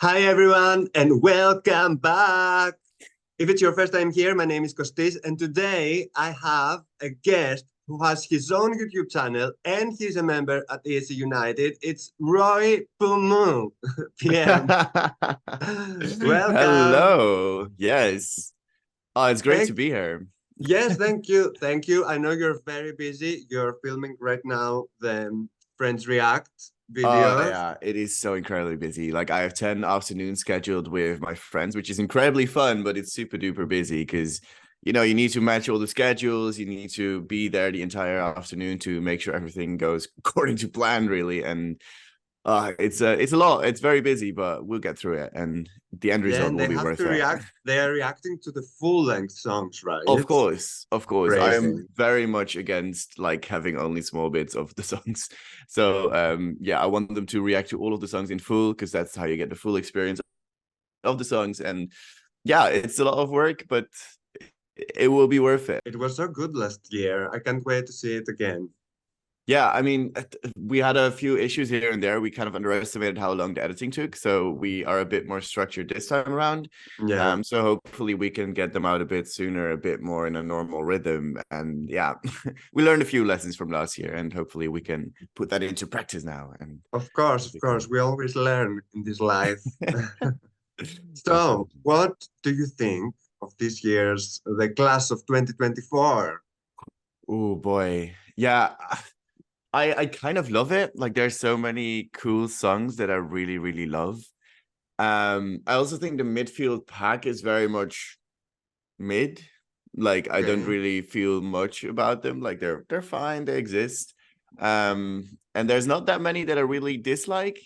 Hi, everyone, and welcome back. If it's your first time here, my name is Kostis, and today I have a guest who has his own YouTube channel and he's a member at ESC United. It's Roy Pumu, PM. Welcome. Hello. Yes. Oh, it's great to Thank be here. Yes, thank you. Thank you. I know you're very busy. You're filming right now the Friends React Oh, videos. yeah, it is so incredibly busy. Like I have 10 afternoons scheduled with my friends, which is incredibly fun, but it's super duper busy because you need to match all the schedules. You need to be there the entire afternoon to make sure everything goes according to plan, really. And it's a lot. It's very busy, but we'll get through it, and the end Yeah, result and will they be have to worth it. react. They are reacting to the full-length songs, right? Of course, of course. I am Crazy. very much against like having only small bits of the songs. So yeah, I want them to react to all of the songs in full because that's how you get the full experience of the songs. And yeah, it's a lot of work, but it will be worth it. It was so good last year. I can't wait to see it again. Yeah, I mean, we had a few issues here and there. We kind of underestimated how long the editing took, so we are a bit more structured this time around. Yeah. So hopefully we can get them out a bit sooner, a bit more in a normal rhythm. And yeah, we learned a few lessons from last year, and hopefully we can put that into practice now. And Of course. We always learn in this life. So, definitely. what do you think of this year's the class of 2024? Oh boy, yeah. I kind of love it. Like there's so many cool songs that I really really love. I also think the midfield pack is very much mid. Like I don't Okay. really feel much about them. Like they're fine, they exist. And there's not that many that I really dislike.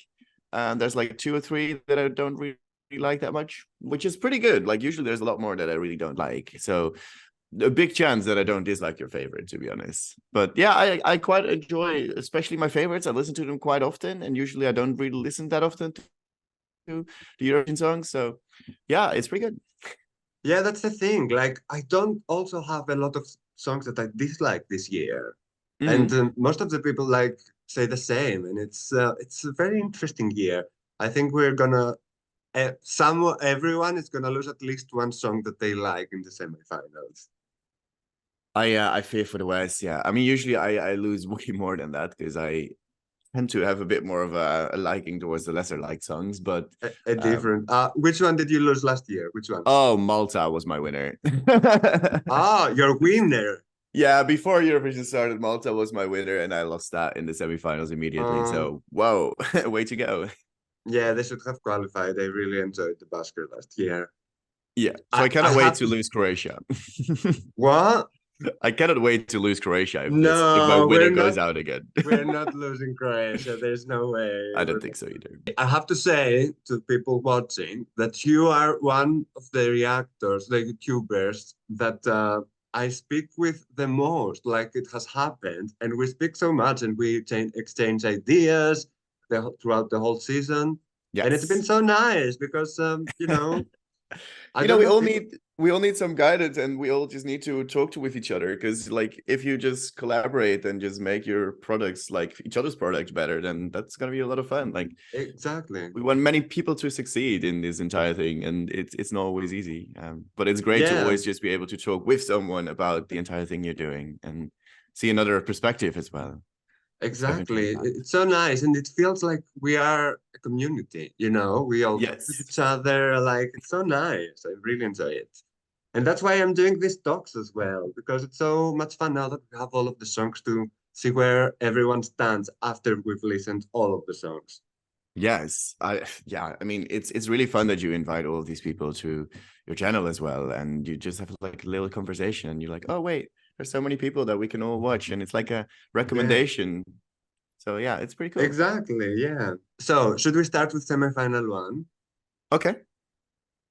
There's like two or three that I don't really like that much, which is pretty good. Like usually there's a lot more that I really don't like. So a big chance that I don't dislike your favorite, to be honest. But yeah, I quite enjoy, especially my favorites. I listen to them quite often, and usually I don't really listen that often to the Eurovision songs. So yeah, it's pretty good. Yeah, that's the thing. Like, I don't also have a lot of songs that I dislike this year, and Mm. most of the people like say the same. And it's a very interesting year. I think we're gonna everyone is gonna lose at least one song that they like in the semifinals. I fear for the West. Yeah, I mean, usually I lose way more than that because I tend to have a bit more of a liking towards the lesser liked songs. But A um, different. Which one did you lose last year? Which one? oh, Malta was my winner. Ah, your winner. Yeah, before Eurovision started, Malta was my winner, and I lost that in the semifinals immediately. Um, So whoa, way to go! yeah, they should have qualified. They really enjoyed the basket last year. Yeah, so I I I cannot wait have to to. lose Croatia. What? I cannot wait to lose Croatia if my No, winner goes out again. we're not losing Croatia. There's no way. I don't We're think not so losing. either. I have to say to people watching that you are one of the reactors, the YouTubers that I speak with the most. Like it has happened, and we speak so much, and we exchange ideas throughout the whole season, and it's been Yes. so nice because I don't We know all people. need some guidance, and we all just need to talk to with each other, because like if you just collaborate and just make your products like each other's products better, then that's gonna be a lot of fun. Like Exactly. we want many people to succeed in this entire thing, and it's not always easy. But it's great to Yeah. always just be able to talk with someone about the entire thing you're doing and see another perspective as well. It's definitely Exactly. fun. It's so nice. And it feels like we are a community, you know? We all talk with Yes. each other. Like, it's so nice. I really enjoy it. And that's why I'm doing these talks as well, because it's so much fun now that we have all of the songs to see where everyone stands after we've listened all of the songs. Yes, I mean it's really fun that you invite all of these people to your channel as well, and you just have like a little conversation, and you're like, oh wait, there's so many people that we can all watch, and it's like a Yeah, recommendation. So yeah, it's pretty cool. exactly. Yeah. So, should we start with semifinal one? Okay.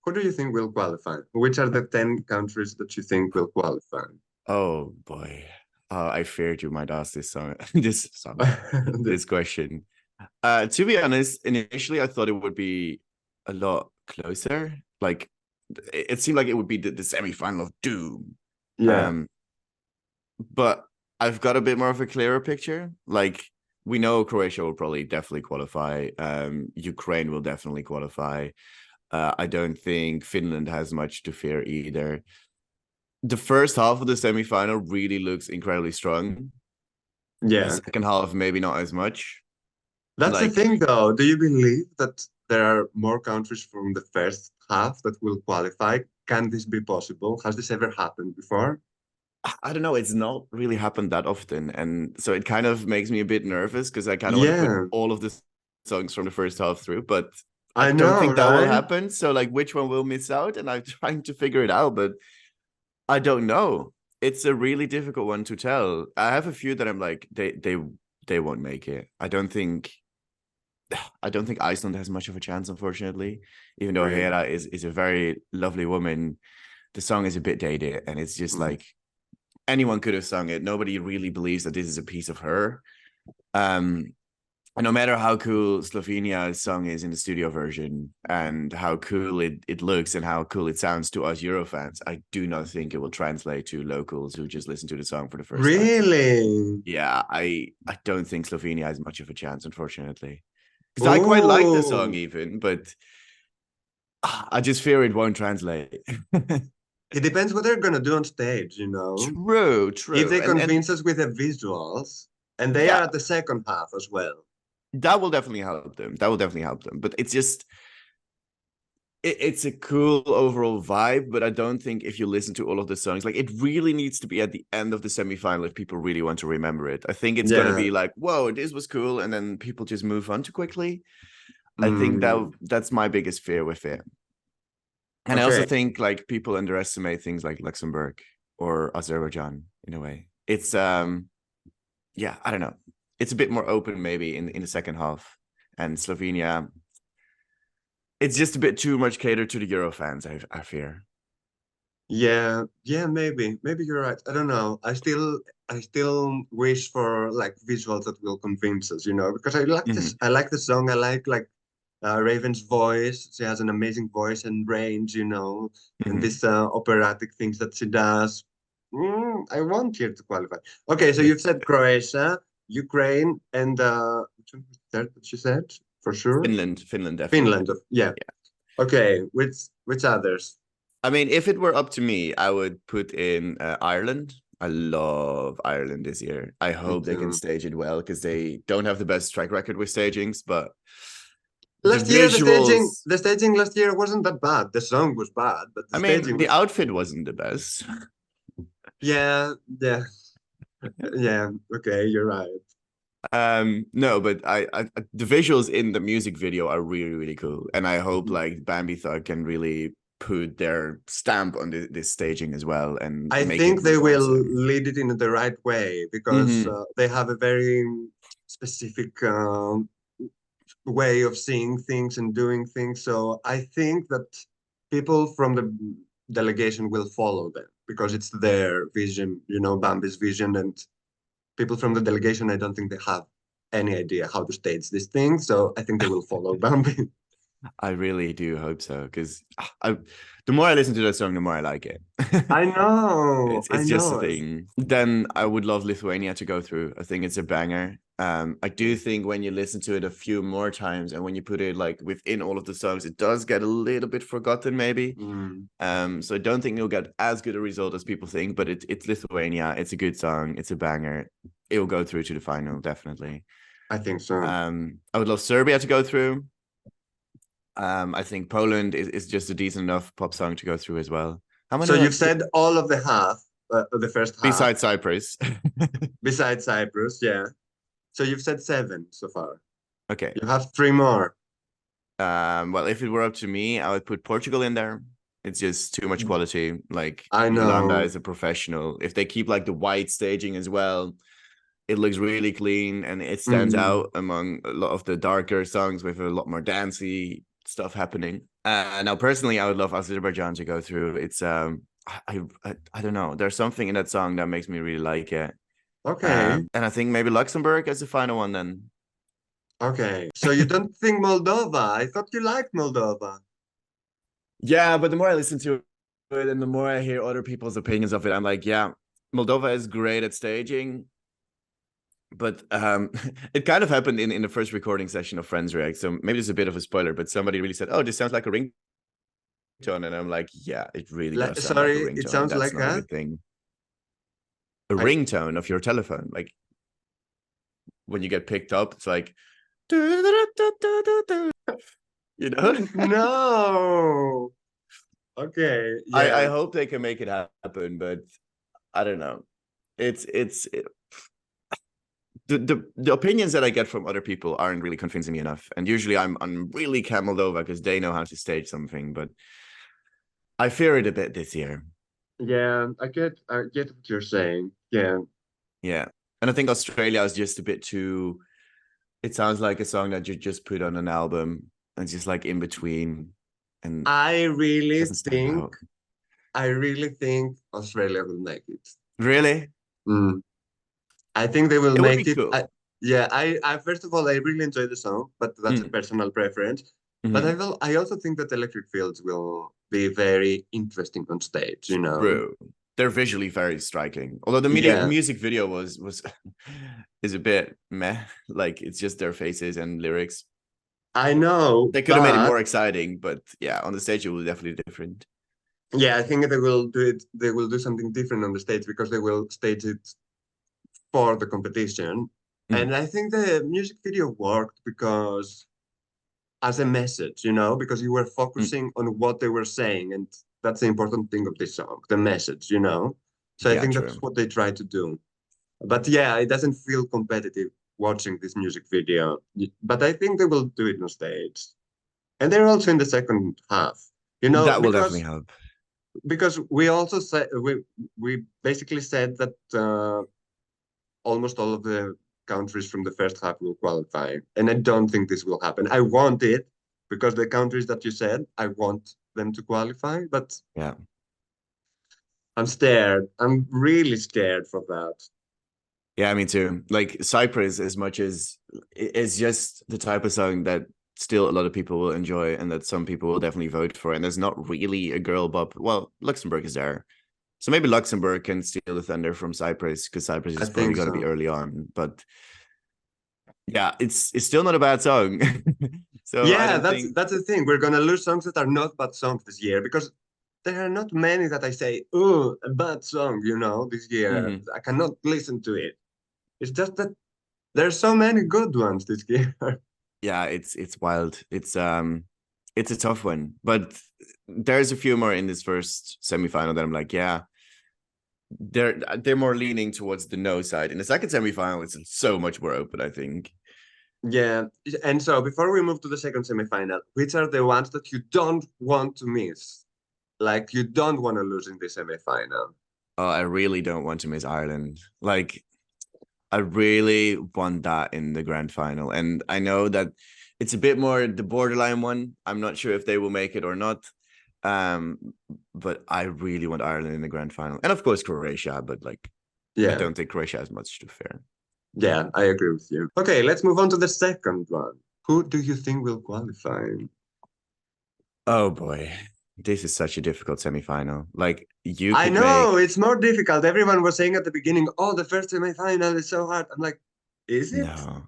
Who do you think will qualify? Which are the 10 countries that you think will qualify? Oh boy. I feared you might ask this question. To be honest, initially I thought it would be a lot closer. Like it seemed like it would be the semi-final of doom. Yeah. Um, but I've got a bit more of a clearer picture. Like we know Croatia will probably definitely qualify. Ukraine will definitely qualify. I don't think Finland has much to fear either. The first half of the semifinal really looks incredibly strong. The Yeah. second half, maybe not as much. That's the Like, thing, though. Do you believe that there are more countries from the first half that will qualify? Can this be possible? Has this ever happened before? I don't know, it's not really happened that often. And so it kind of makes me a bit nervous because I kind of want to put Yeah, all of the songs from the first half through, but I I don't know, think that will right? happen. So, like, which one will miss out? And I'm trying to figure it out, but I don't know. It's a really difficult one to tell. I have a few that I'm like, they won't make it. I don't think Iceland has much of a chance, unfortunately. Even though Right. Hera is a very lovely woman, the song is a bit dated, and it's just Mm. like anyone could have sung it. Nobody really believes that this is a piece of her. Um, and no matter how cool Slovenia's song is in the studio version and how cool it looks and how cool it sounds to us Euro fans, I do not think it will translate to locals who just listen to the song for the first time. Really? Yeah, I don't think Slovenia has much of a chance, unfortunately. Because I quite like the song Oh, even, but I just fear it won't translate. it depends what they're gonna do on stage, you know? True, If true. they And convince us with the visuals, and they are yeah, at the second half as well. that will definitely help them. That will definitely help them. But it's just it's a cool overall vibe, but I don't think if you listen to all of the songs, like it really needs to be at the end of the semifinal if people really want to remember it. I think it's gonna Yeah. be like, whoa, this was cool, and then people just move on too quickly. I think Mm, that's my biggest fear with it. And I also okay. think like people underestimate things like Luxembourg or Azerbaijan in a way. It's yeah, I don't know. It's a bit more open maybe in the second half. And Slovenia, it's just a bit too much catered to the Euro fans, I fear. Yeah, yeah, maybe you're right. I don't know. I still wish for like visuals that will convince us, you know, because I like this. Mhm. I like the song. I like Raven's voice. She has an amazing voice and range, you know, and Mhm. this operatic things that she does. I want her to qualify. Okay, so you've said Croatia, Ukraine, and which one was the third that she said for sure? Finland, definitely. Finland. Yeah. Okay. Which others? I mean, if it were up to me, I would put in Ireland. I love Ireland this year. I Me hope they can too. stage it well because they don't have the best track record with stagings, but the Last year, the staging, visuals. the staging last year wasn't that bad. The song was bad, but the I mean, staging the was, outfit wasn't the best. yeah, yeah, yeah. Okay, you're right. No, but I the visuals in the music video are really really cool, and I hope Mhm. like Bambi Thug can really put their stamp on this staging as well and I make it think they look will awesome. lead it in the right way because Hmm. they have a very specific way of seeing things and doing things. So I think that people from the delegation will follow them because it's their vision, you know, Bambi's vision, and people from the delegation, I don't think they have any idea how to stage this thing. So I think they will follow Bambi. I really do hope so because the more I listen to that song, the more I like it. I know, it's I it's just a know. thing. Then I would love Lithuania to go through. I think it's a banger. I do think when you listen to it a few more times and when you put it like within all of the songs, it does get a little bit forgotten, maybe. Mm, So I don't think it'll get as good a result as people think, but it's Lithuania. It's a good song. It's a banger. It will go through to the final, definitely. I think so. I would love Serbia to go through. I think Poland is just a decent enough pop song to go through as well. How So many you've like said all of the half, the first half, besides Cyprus? besides Cyprus, yeah. So you've said seven so far. Okay. You have three more. Well, if it were up to me, I would put Portugal in there. It's just too much quality. Like I Yolanda know. is a professional. If they keep like the white staging as well, it looks really clean and it stands Mm. out among a lot of the darker songs with a lot more dancey stuff happening. Now, personally, I would love Azerbaijan to go through. It's I don't know. There's something in that song that makes me really like it. Okay. And I think maybe Luxembourg as the final one then. Okay. So you don't think Moldova? I thought you liked Moldova. Yeah, but the more I listen to it and the more I hear other people's opinions of it, I'm like, yeah, Moldova is great at staging. But it kind of happened in the first recording session of Friends React. So maybe it's a bit of a spoiler, but somebody really said, "Oh, this sounds like a ringtone," and I'm like, "Yeah, it really Like, does sound like a sorry, it ringtone, and sounds that's like not a a. good thing." A I, ringtone of your telephone, like when you get picked up, it's like, you know. no. Okay. I Yeah. hope they can make it happen, but I don't know. The opinions that I get from other people aren't really convincing me enough. And usually I'm really cameled over because they know how to stage something, but I fear it a bit this year. Yeah. I get what you're saying. Yeah. Yeah. And I think Australia is just a bit too, it sounds like a song that you just put on an album and just like in between and I really doesn't stand think, out. I really think Australia will make it. Really? Mm. I think they will It would be make it. cool. Yeah, I first of all, I really enjoy the song, but that's a Mm. personal preference. But Mm-hmm. I also think that Electric Fields will be very interesting on stage, you know? True. They're visually very striking. Although the Yeah, music video was is a bit meh. Like it's just their faces and lyrics. I know, They could have made it but more exciting, but yeah, on the stage it was definitely different. yeah, I think they will do it. They will do something different on the stage because they will stage it for the competition. Mm. And I think the music video worked because as a message, you know, because you were Mm. focusing on what they were saying, and that's the important thing of this song, the message, you know. So I Yeah, think that's true. what they try to do. But yeah, it doesn't feel competitive watching this music video. But I think they will do it on stage, and they're also in the second half, you know, That will definitely help. because we also said we basically said that almost all of the countries from the first half will qualify. And I don't think this will happen. I want it because the countries that you said, I want them to qualify, but Yeah. I'm scared. I'm really scared for that. Yeah, me too. Like Cyprus, as much as it's just the type of song that still a lot of people will enjoy and that some people will definitely vote for. And there's not really a girl bop. Well, Luxembourg is there. So maybe Luxembourg can steal the thunder from Cyprus because Cyprus I is probably think going to be so. early on. But yeah, it's still not a bad song. So I Yeah, don't think that's the thing. We're gonna lose songs that are not bad songs this year because there are not many that I say, oh, a bad song, you know, this year. Mhm. I cannot listen to it. It's just that there's so many good ones this year. Yeah, it's wild. It's a tough one, but there's a few more in this first semifinal that I'm like, yeah, they're more leaning towards the no side. In the second semifinal, it's so much more open, I think. Yeah, and so before we move to the second semifinal, which are the ones that you don't want to miss? Like you don't want to lose in the semifinal. Oh, I really don't want to miss Ireland. Like, I really want that in the grand final. And I know that it's a bit more the borderline one. I'm not sure if they will make it or not. Um, but I really want Ireland in the grand final. And of course Croatia, but like I Yeah, don't think Croatia has much to fear. yeah, I agree with you. Okay, let's move on to the second one. Who do you think will qualify? Oh boy. This is such a difficult semifinal. Like you I could make know it's more difficult. Everyone was saying at the beginning, "Oh, the first semifinal is so hard." I'm like, is it? no.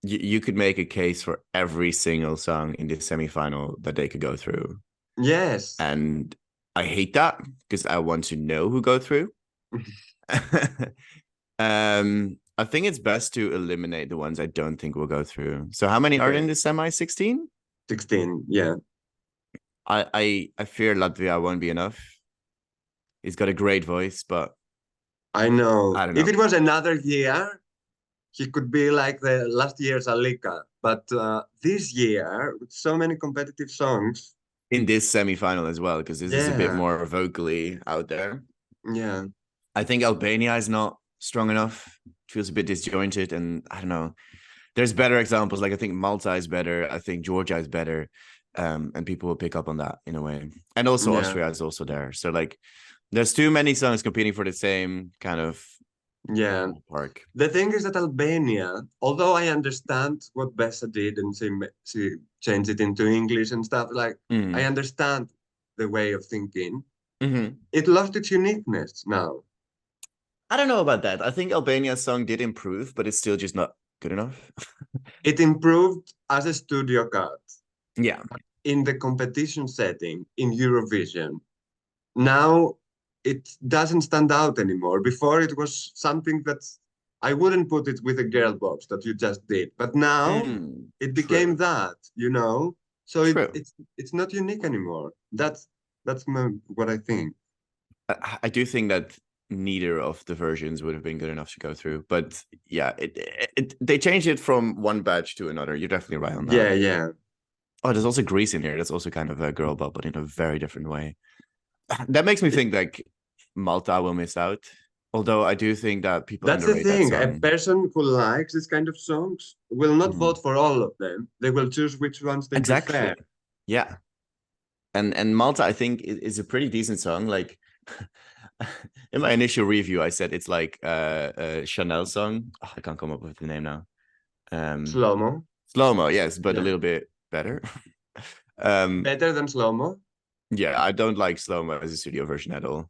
You could make a case for every single song in this semifinal that they could go through. Yes. And I hate that because I want to know who go through. I think it's best to eliminate the ones I don't think will go through. So how many are Okay, in the semi 16? 16. Yeah, I fear Latvia won't be enough. He's got a great voice, but I know. I don't If know. it was another year, he could be like the last year's Alika. But this year, with so many competitive songs, In this semi-final as well, because this is a bit yeah, more vocally out there. yeah, I think Albania is not strong enough. Feels a bit disjointed, and I don't know. There's better examples. Like I think Malta is better. I think Georgia is better, and people will pick up on that in a way. And also yeah, Austria is also there. So like, there's too many songs competing for the same kind of yeah. park. The thing is that Albania, although I understand what Bessa did and she changed it into English and stuff, like I Mm. understand the way of thinking, Mm-hmm. it lost its uniqueness now. I don't know about that. I think Albania's song did improve, but it's still just not good enough. It improved as a studio cut Yeah. in the competition setting in Eurovision. Now it doesn't stand out anymore. Before it was something that I wouldn't put it with a girl box that you just did, but now it became True. that, you know. So True. it's not unique anymore. That's what I think. I do think that neither of the versions would have been good enough to go through. But yeah, they changed it from one batch to another. You're definitely right on that. Yeah, yeah. Oh, there's also Greece in here. That's also kind of a girl bop, but in a very different way. That makes me think like Malta will miss out. Although I do think that people That's the underrate that thing. A song. person who likes this kind of songs will not Mhm. vote for all of them. They will choose which ones they Exactly. prefer. Yeah. And Malta, I think, is a pretty decent song. Like in my initial review, I said it's like a Chanel song. Oh, I can't come up with the name now. Slow-mo. Slow-mo, yes, but a Yeah. little bit better. um, Better than slow-mo. yeah, I don't like slow-mo as a studio version at all.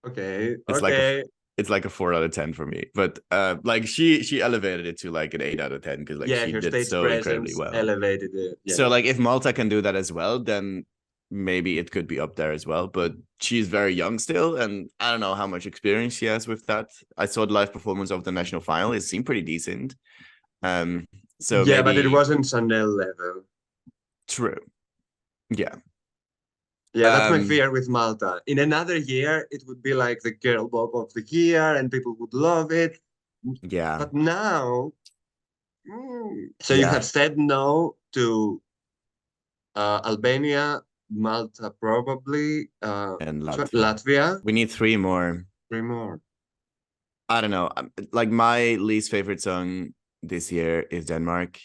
Okay. It's like a Okay. it's like a 4 out of 10 for me. But like she elevated it to like an 8 out of 10 because like Yeah, she her did stage so incredibly presence well. elevated it. Yeah. So like if Malta can do that as well, then maybe it could be up there as well. But she's very young still, and I don't know how much experience she has with that. I saw the live performance of the national final; it seemed pretty decent. Um, so Yeah, but it maybe wasn't Chanel level. true, yeah. Yeah, that's my Um, fear with Malta. In another year, it would be like the girl pop of the year and people would love it. yeah, But now, so you yeah, have said no to Albania, Malta, probably, and which one? Latvia. Latvia, We need three more. three more. I don't know. Like my least favorite song this year is Denmark,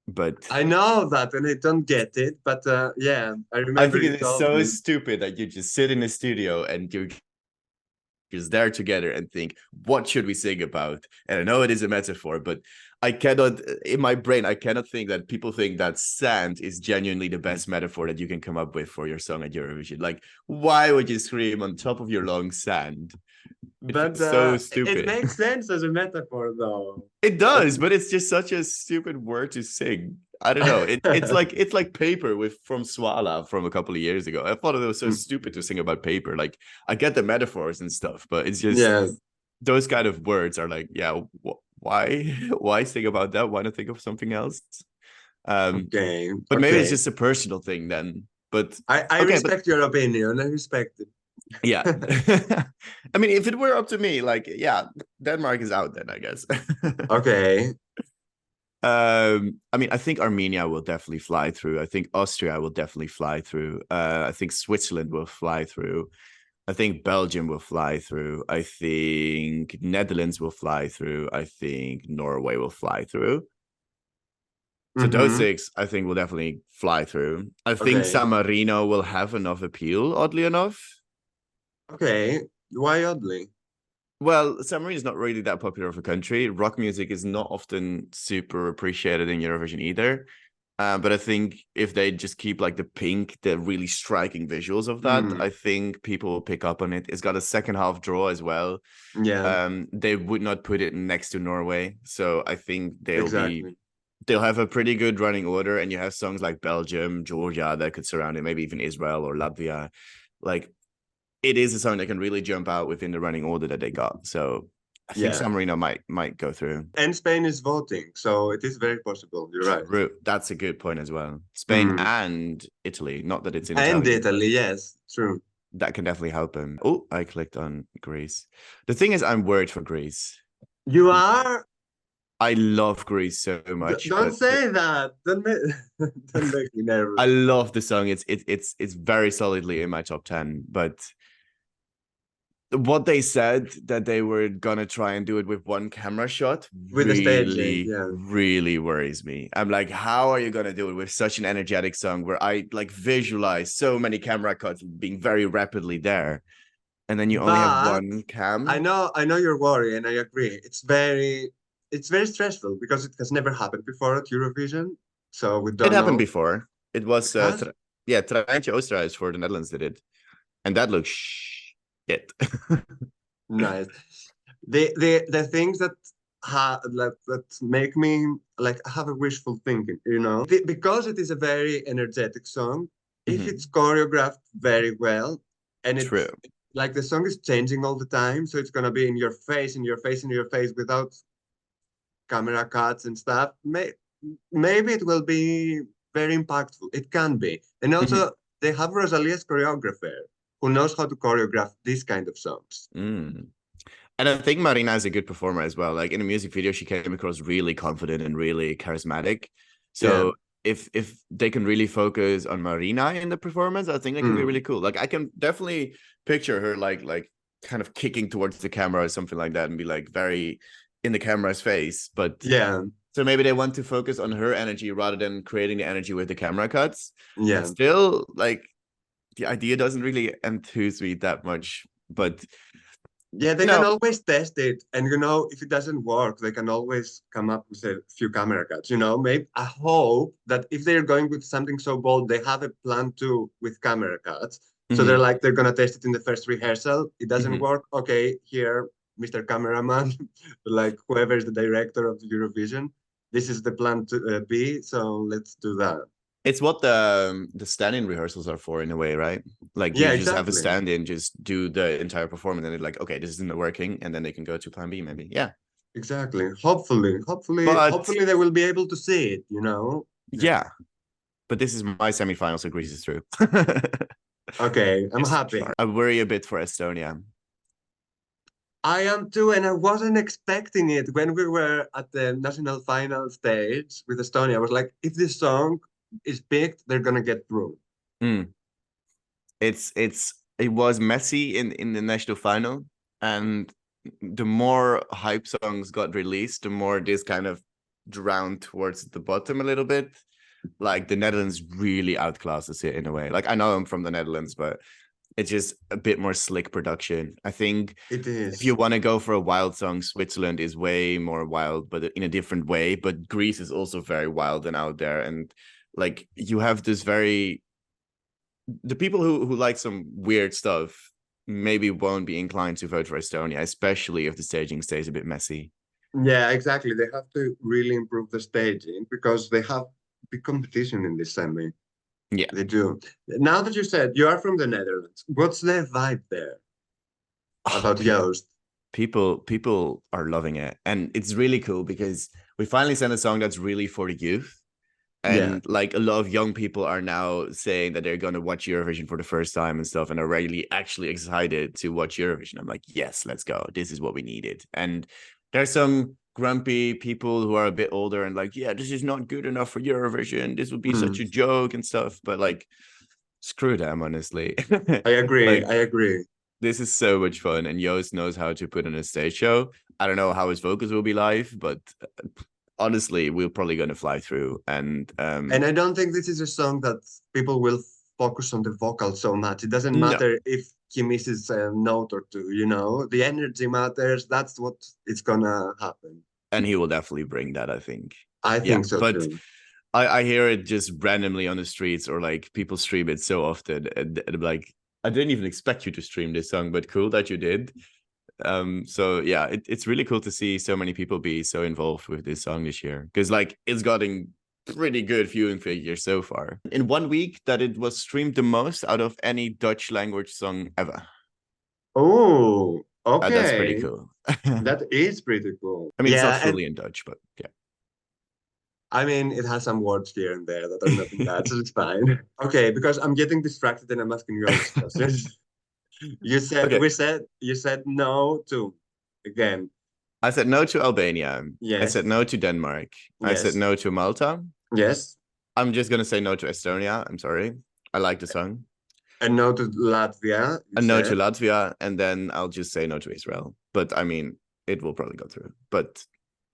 but I know that and I don't get it, but yeah, I I remember think you it is told so me. stupid that you just sit in a studio and you're just there together and think, what should we sing about? And I know it is a metaphor, but I cannot, in my brain, I cannot think that people think that sand is genuinely the best metaphor that you can come up with for your song at Eurovision. Like, why would you scream on top of your lungs sand? It But feels so it stupid. makes sense as a metaphor, though. It does, but it's just such a stupid word to sing. I don't know. It's like paper with from Swala from a couple of years ago. I thought it was so stupid to sing about paper. Like I get the metaphors and stuff, but it's just Yeah. those kind of words are like, yeah, why why think about that? Why not think of something else? Um, Okay. but maybe it's Okay. just a personal thing then. But I okay, but respect your opinion. I respect yeah. it. I mean, if it were up to me, like, yeah, Denmark is out then, I guess. Okay. I mean, I think Armenia will definitely fly through. I think Austria will definitely fly through. I think Switzerland will fly through. I think Belgium will fly through. I think Netherlands will fly through. I think Norway will fly through. So those Mm-hmm. six, I think, will definitely fly through. I think Okay. San Marino will have enough appeal, oddly enough. Okay. Why oddly? Well, San Marino is not really that popular of a country. Rock music is not often super appreciated in Eurovision either. But I think if they just keep like the pink, the really striking visuals of that, Hmm. I think people will pick up on it. It's got a second half draw as well. Yeah, They would not put it next to Norway, so I think exactly. they'll have a pretty good running order, and you have songs like Belgium, Georgia that could surround it, maybe even Israel or Latvia. Like it is a song that can really jump out within the running order that they got. So I think Yeah. San Marino might go through. And Spain is voting, so it is very possible. You're right. True. That's a good point as well. Spain Hmm. and Italy. Not that it's in And Italian, but Italy, yes, true. that can definitely help him. Oh, I clicked on Greece. The thing is, I'm worried for Greece. You are? I love Greece so much, Don't but say that. Don't make, don't make me I nervous. love the song. It's very solidly in my top 10. But what they said that they were gonna try and do it with one camera shot With the staging, really, yeah. really worries me. I'm like, how are you gonna do it with such an energetic song where I like visualize so many camera cuts being very rapidly there, and then you only have But one cam? I know you're worried, and I agree. It's very stressful because it has never happened before at Eurovision, so we It don't happened know. before. It was It has? yeah, Treintje Oosterhuis for the Netherlands did it, and that looks shit. Nice. The things that that make me like have a wishful thinking, because it is a very energetic song. If Mhm. it's choreographed very well, and True. it's like the song is changing all the time, so it's gonna be in your face, in your face, in your face, without camera cuts and stuff. Maybe it will be very impactful. It can be, and Mhm. also they have Rosalia's choreographer who knows how to choreograph these kind of songs. Mm. And I think Marina is a good performer as well. Like in the music video, she came across really confident and really charismatic. Yeah. So if they can really focus on Marina in the performance, I think that can be Mm. really cool. Like I can definitely picture her like kind of kicking towards the camera or something like that and be like very in the camera's face. But Yeah. so maybe they want to focus on her energy rather than creating the energy with the camera cuts. And Yeah. still, like the idea doesn't really enthuse me that much. But Yeah, they you can know, always test it. And if it doesn't work, they can always come up with a few camera cuts. Maybe I hope that if they're going with something so bold, they have a plan too with camera cuts. So mhm, they're gonna test it in the first rehearsal. It doesn't mhm. work. Okay, here, Mr. Cameraman, like whoever is the director of the Eurovision, this is the plan to be. So let's do that. It's what the stand-in rehearsals are for in a way, right? Like Yeah, you just have a exactly. stand-in, just do the entire performance, and they're like, okay, this isn't working, and then they can go to plan B, maybe. Yeah. Exactly. Hopefully, But they will be able to see it. Yeah. yeah, but this is my semifinal, so Greece is through. Okay, I'm Just happy. I worry a bit for Estonia. I am too, and I wasn't expecting it when we were at the national final stage with Estonia. I was like, if this song is picked, they're gonna get through. Mm. It was messy in the national final, and the more hype songs got released, the more this kind of drowned towards the bottom a little bit. Like the Netherlands really outclasses it in a way. Like I know I'm from the Netherlands, but it's just a bit more slick production. I think It if you is. want to go for a wild song, Switzerland is way more wild, but in a different way. But Greece is also very wild and out there. And like you have this very the people who like some weird stuff maybe won't be inclined to vote for Estonia, especially if the staging stays a bit messy. Yeah, exactly. They have to really improve the staging because they have big competition in this semi. Yeah. They do. Now that you said you are from the Netherlands, what's the vibe there Oh, about Joost? people are loving it. And it's really cool because we finally sent a song that's really for the youth. Yeah. And like a lot of young people are now saying that they're going to watch Eurovision for the first time and stuff and are really actually excited to watch Eurovision. I'm like, yes, let's go. This is what we needed. And there's some grumpy people who are a bit older and like, yeah, this is not good enough for Eurovision. This would be such Mm. a joke and stuff. But like, screw them, honestly. I agree. Like, I agree. this is so much fun. And Joost knows how to put on a stage show. I don't know how his vocals will be live, but honestly, we're probably going to fly through. And And I don't think this is a song that people will focus on the vocal so much. It doesn't no, matter if he misses a note or two. The energy matters. That's what it's gonna happen. and he will definitely bring that, I think. I Yeah, think so but too. I hear it just randomly on the streets or like people stream it so often, and I'm like, I didn't even expect you to stream this song, but cool that you did. So yeah, it's really cool to see so many people be so involved with this song this year because like it's gotten pretty good viewing figures so far. In 1 week, that it was streamed the most out of any Dutch language song ever. Oh, That's pretty okay. cool. I That is pretty cool. mean, it's not Yeah, and fully in Dutch, but yeah. I mean it has some words here and there that are not in that, so it's fine. Okay, because I'm getting distracted and I'm asking you all these questions. Okay, You said no to again. I said no to Albania. I said Yes, no to Denmark. I said yes, no to Malta. yes, I'm just gonna say no to Estonia. I'm sorry. I like the song. and no to Latvia, you A no to said. Latvia, and then I'll just say no to Israel. But I mean, it will probably go through. But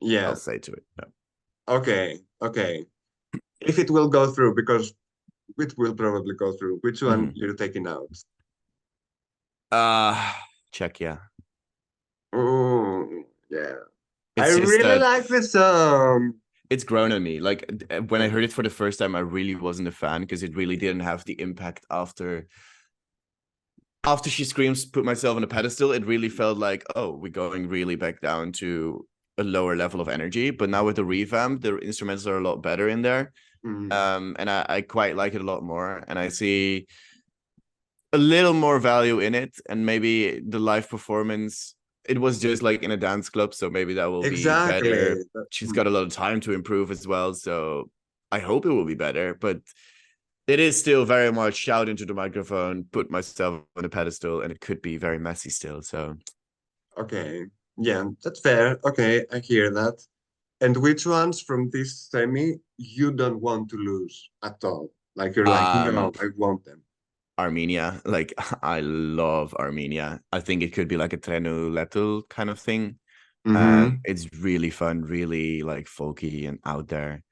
I'll Yeah. say to it. No. Okay. Okay. If it will go through, because it will probably go through. Which one Mm-hmm. you're taking out? Uh Czechia. Oh, yeah. I It's just really that like this song. it's grown on me. Like when I Yeah. heard it for the first time, I really wasn't a fan because it really didn't have the impact after after she screams "Put Myself on a Pedestal," it really felt like, oh, we're going really back down to a lower level of energy. But now with the revamp, the instruments are a lot better in there. Mm. And I quite like it a lot more. And I see a little more value in it. And maybe the live performance, it was just like in a dance club, so maybe that will be better. Exactly. She's got a lot of time to improve as well, so I hope it will be better. But it is still very much shout into the microphone, put myself on a pedestal, and it could be very messy still. So Okay. Yeah, that's fair. Okay, I hear that. And which ones from this semi you don't want to lose at all? Like you're like, no, um I want them. Armenia, like I love Armenia. I think it could be like a Trenu Letul kind of thing. Mm-hmm. It's really fun, really like folky and out there.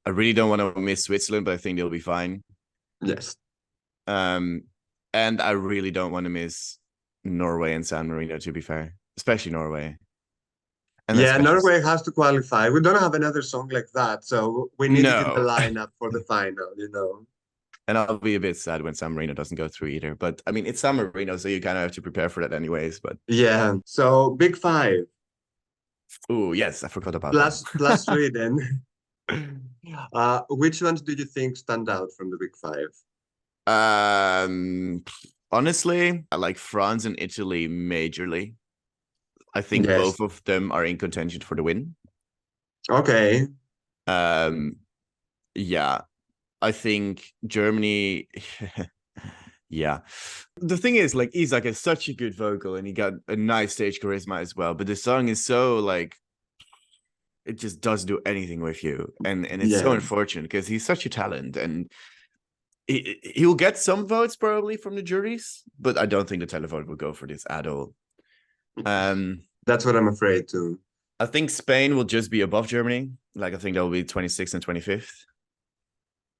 I really don't want to miss Switzerland, but I think they'll be fine. Yes. Um, and I really don't want to miss Norway and San Marino, to be fair, especially Norway. And Yeah, especially Norway has to qualify. We don't have another song like that, so we need it in the no. lineup for the final, you know. And I'll be a bit sad when San Marino doesn't go through either. But I mean, it's San Marino, so you kind of have to prepare for that anyways. But Yeah, so big five oh yes, I forgot about them. plus Sweden. Which ones do you think stand out from the big five? um, honestly, I like France and Italy majorly. I think Yes. both of them are in contention for the win. Okay. Um, yeah, I think Germany. Yeah. The thing is, like, Isaac has such a good vocal and he got a nice stage charisma as well. But the song is so like it just does do anything with you. And it's so Yeah. unfortunate because he's such a talent and he'll get some votes probably from the juries, but I don't think the televote will go for this at all. Um That's what I'm afraid too. I think Spain will just be above Germany. Like I think that will be 26th and 25th.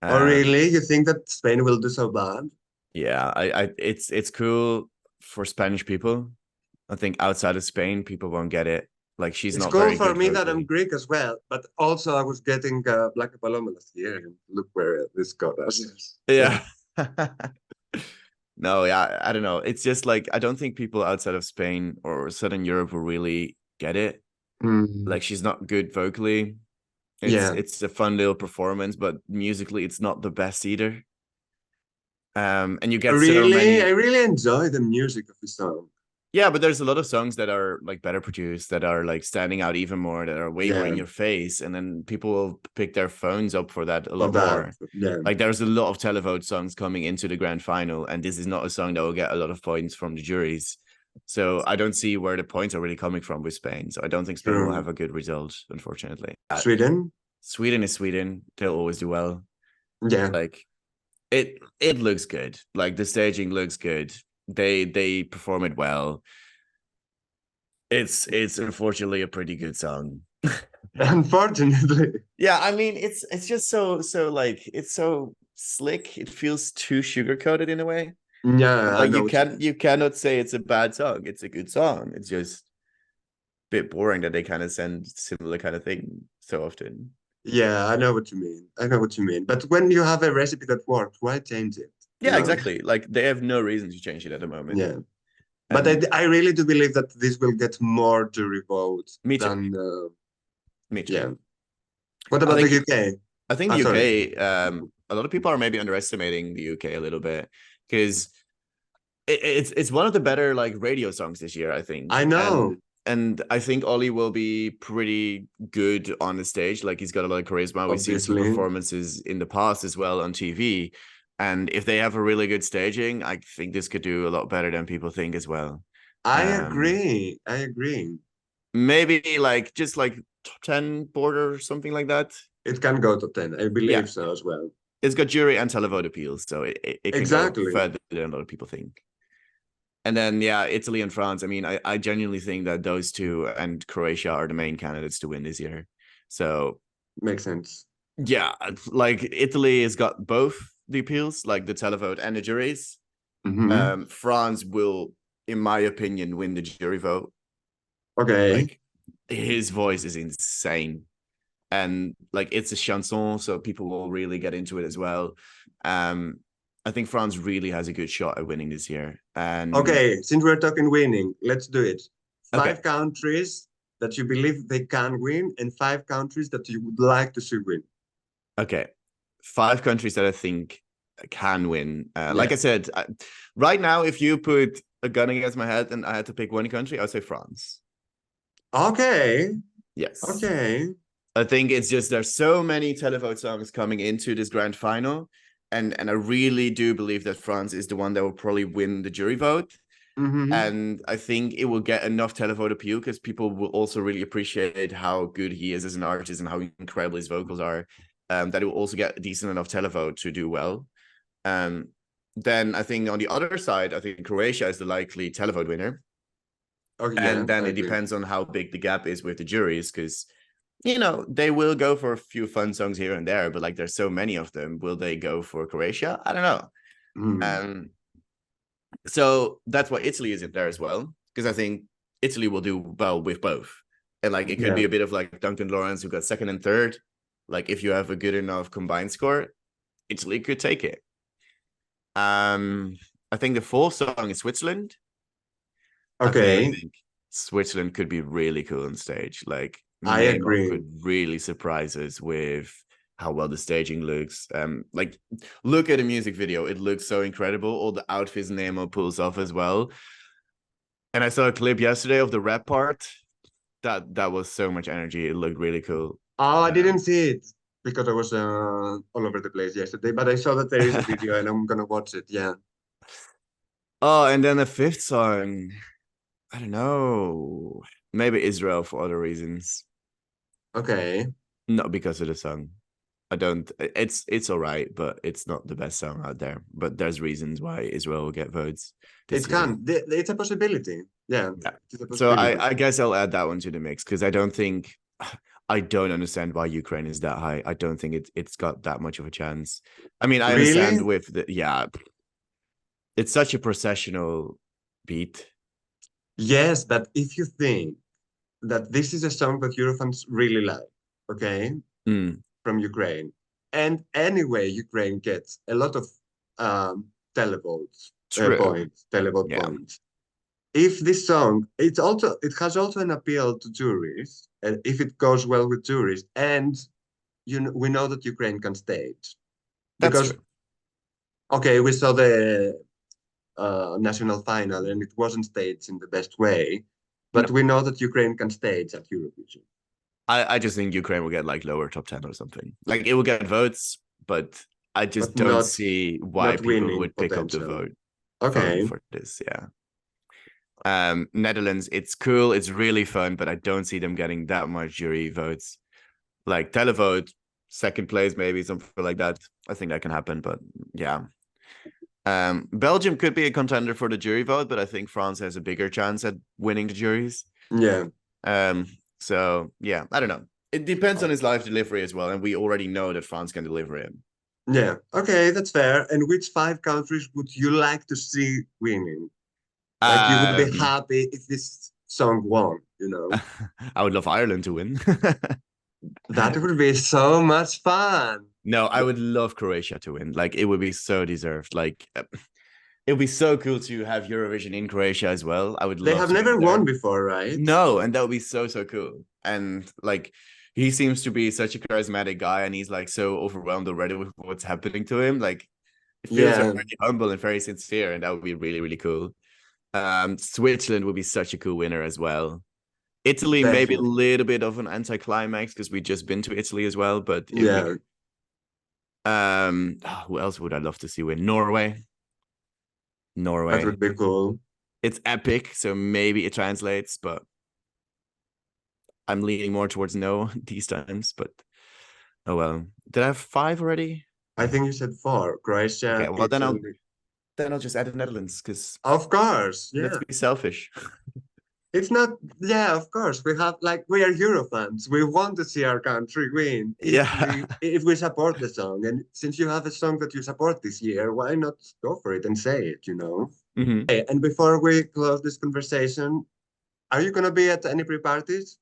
Oh, Um really? You think that Spain will do so bad? yeah, I it's cool for Spanish people. I think outside of Spain, people won't get it. Like she's It's not cool very for good me that I'm vocally. Greek as well, but also I was getting Black Paloma last year, and look where this got us. Yeah. No, yeah, I don't know. It's just like I don't think people outside of Spain or Southern Europe will really get it. Mm, Like she's not good vocally. yeah. It's a fun little performance, but musically it's not the best either. And you get so Really, I many. really enjoy the music of the song. Yeah, but there's a lot of songs that are like better produced, that are like standing out even more, that are way more Yeah, in your face, and then people will pick their phones up for that a for lot that. more. Yeah. Like there's a lot of televote songs coming into the grand final, and this is not a song that will get a lot of points from the juries. So I don't see where the points are really coming from with Spain. So I don't think Spain will True. have a good result, unfortunately. Sweden? Sweden is Sweden; they'll always do well. Yeah. Like it looks good. Like the staging looks good. They perform it well. It's unfortunately a pretty good song. Unfortunately. Yeah, I mean it's just so like it's so slick. It feels too sugar coated in a way. Yeah, I Like know what you mean. you cannot say it's a bad song. It's a good song. It's just a bit boring that they kind of send similar kind of thing so often. Yeah, I know what you mean. I know what you mean. But when you have a recipe that works, why change it? You Yeah, know? exactly. Like they have no reason to change it at the moment. Yeah. But And I really do believe that this will get more jury votes me too. than, Me too. yeah. What I about the think UK? I think Ah, the sorry. UK, a lot of people are maybe underestimating the UK a little bit because it's one of the better like radio songs this year, I think. I know. And I think Ollie will be pretty good on the stage. Like he's got a lot of charisma. We've seen some Obviously. performances in the past as well on TV. And if they have a really good staging, I think this could do a lot better than people think as well. I Um, agree. I agree. maybe like just like top 10 border or something like that. It can go to 10. I Yeah. believe so as well. It's got jury and televote appeals, so it can go Exactly. further than a lot of people think. And then yeah, Italy and France. I mean, I genuinely think that those two and Croatia are the main candidates to win this year. So Makes sense. yeah, like Italy has got both the appeals, like the televote and the juries. Hmm. France will, in my opinion, win the jury vote. Okay. Like his voice is insane. And like it's a chanson, so people will really get into it as well. Um, I think France really has a good shot at winning this year. And Okay, since we're talking winning, let's do it. okay, 5 countries that you believe they can win, and 5 countries that you would like to see win. okay, 5 countries that I think can win. Like Yeah. I said, right now, if you put a gun against my head and I had to pick one country, I'd say France. Okay. Yes. Okay. I think it's just there's so many televote songs coming into this grand final, and I really do believe that France is the one that will probably win the jury vote. Mm-hmm. And I think it will get enough televote appeal because people will also really appreciate how good he is as an artist and how incredible his vocals are. That it will also get a decent enough televote to do well. Um, then I think on the other side, I think Croatia is the likely televote winner. Oh yeah, And then I it agree. depends on how big the gap is with the juries, because they will go for a few fun songs here and there, but like there's so many of them. Will they go for Croatia? I don't know. Mm. Um, so that's why Italy is in there as well, because I think Italy will do well with both. And like it could Yeah. be a bit of like Duncan Lawrence who got second and third. Like if you have a good enough combined score, Italy could take it. I think the fourth song is Switzerland. I Okay, think Switzerland could be really cool on stage. Like I Nemo agree. could really surprise us with how well the staging looks. Like look at the music video; it looks so incredible. All the outfits Nemo pulls off as well. And I saw a clip yesterday of the rap part. That was so much energy. It looked really cool. Oh, I didn't Um, see it because I was all over the place yesterday, but I saw that there is a video and I'm gonna watch it. Yeah. oh, and then the fifth song. I don't know. Maybe Israel for other reasons, Okay. not because of the song. I don't. It's all right, but it's not the best song out there. But there's reasons why Israel will get votes this It year. can. It's a possibility. Yeah, Yeah. it's a So possibility. I guess I'll add that one to the mix because I don't think I don't understand why Ukraine is that high. I don't think it's got that much of a chance. I mean, I understand Really? with the it's such a processional beat. Yes, but if you think that this is a song that Eurofans really like, okay, Mm, from Ukraine, and anyway, Ukraine gets a lot of televotes true. points, televote Yeah. points. If this song, it has also an appeal to juries, and if it goes well with juries, and we know that Ukraine can stage That's because true. okay, we saw the national final and it wasn't staged in the best way, but No. we know that Ukraine can stage at Eurovision, I just think Ukraine will get like lower top 10 or something. Like it will get votes, but I just but don't not see why not people winning would pick up the potential. vote Okay, for this. Yeah. Netherlands, it's cool, it's really fun, but I don't see them getting that much jury votes. Like televote, second place, maybe something like that. I think that can happen, but yeah. Belgium could be a contender for the jury vote, but I think France has a bigger chance at winning the juries. yeah, Um, so yeah, I don't know. It depends on his live delivery as well, and we already know that France can deliver him. yeah. Okay, that's fair. And which 5 countries would you like to see winning? Like you would be Um, happy if this song won, you know? I would love Ireland to win. That would be so much fun. No, I would love Croatia to win. Like it would be so deserved. Like it would be so cool to have Eurovision in Croatia as well. I would They love have to be never there. won before, right? No, and that would be so cool. And like he seems to be such a charismatic guy, and he's like so overwhelmed already with what's happening to him. Like it feels Yeah, very humble and very sincere, and that would be really cool. Switzerland would be such a cool winner as well. Italy, maybe a definitely. little bit of an anticlimax because we just been to Italy as well, but it would be Yeah, who else would I love to see win? Norway. that Norway. would be cool. It's epic, so maybe it translates, but I'm leaning more towards no these times. But oh well. Did I have 5 already? I think you said four. Okay, Croatia, well Italy. then I'll just add the Netherlands because Of course, let's yeah. be selfish. It's not, yeah, of course. We have like we are Euro fans. We want to see our country win Yeah. if we support the song. And since you have a song that you support this year, why not go for it and say it, you know? Mhm. Okay, and before we close this conversation, are you gonna be at any pre-parties?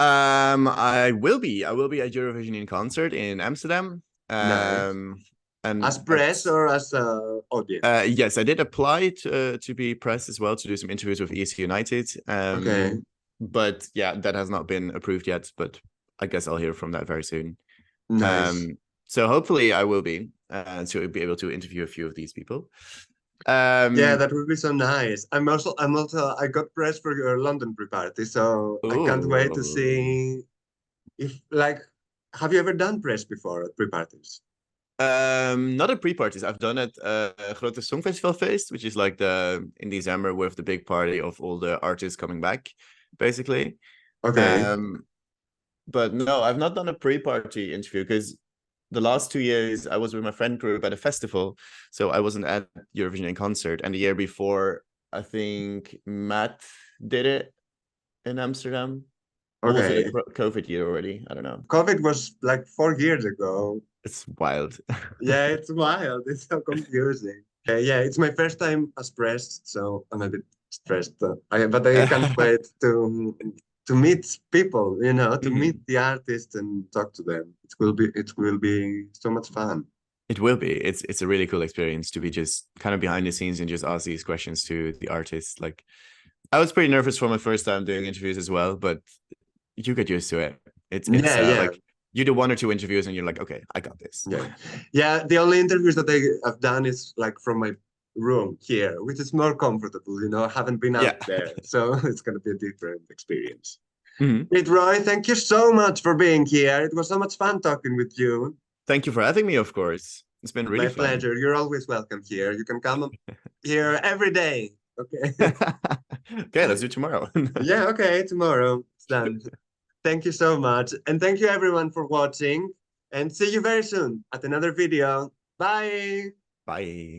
I will be. I will be at Eurovision in concert in Amsterdam. Nice. Um, And As press or as audience? yes, I did apply to be press as well, to do some interviews with EC United. Okay, But yeah, that has not been approved yet. But I guess I'll hear from that very soon. nice. So hopefully I will be, to be able to interview a few of these people. Yeah, that would be so nice. I got press for your London pre-party, so I can't wait to Ooh. see if like, have you ever done press before at pre-parties? Not at pre-parties. I've done it Grote Songfestival Feest, which is like the in December with the big party of all the artists coming back, basically. Okay, Um, but no, I've not done a pre-party interview because the last 2 years I was with my friend group at a festival, so I wasn't at Eurovision in concert. And the year before, I think Matt did it in Amsterdam, or was it a okay. COVID year already? I don't know. COVID was like 4 years ago. It's wild. Yeah, it's wild. It's so confusing. Yeah, it's my first time as press, so I'm a bit stressed. But I can't wait to meet people, to meet Mhm. the artists and talk to them. It will be so much fun. It will be. It's a really cool experience to be just kind of behind the scenes and just ask these questions to the artists. Like I was pretty nervous for my first time doing interviews as well, but you get used to it. It's Yeah, yeah, like you do 1 or 2 interviews and you're like, okay, I got this. yeah, yeah. The only interviews that I have done is like from my room here, which is more comfortable. I haven't been Yeah. out there, so it's gonna be a different experience. Mhm. Great, Roy, thank you so much for being here. It was so much fun talking with you. Thank you for having me, of course. It's been really My fun. pleasure. You're always welcome here. You can come here every day. Okay. Okay, let's do tomorrow. Yeah, okay. Tomorrow. It's done. Thank you so much. And thank you everyone for watching. And see you very soon at another video. Bye. Bye.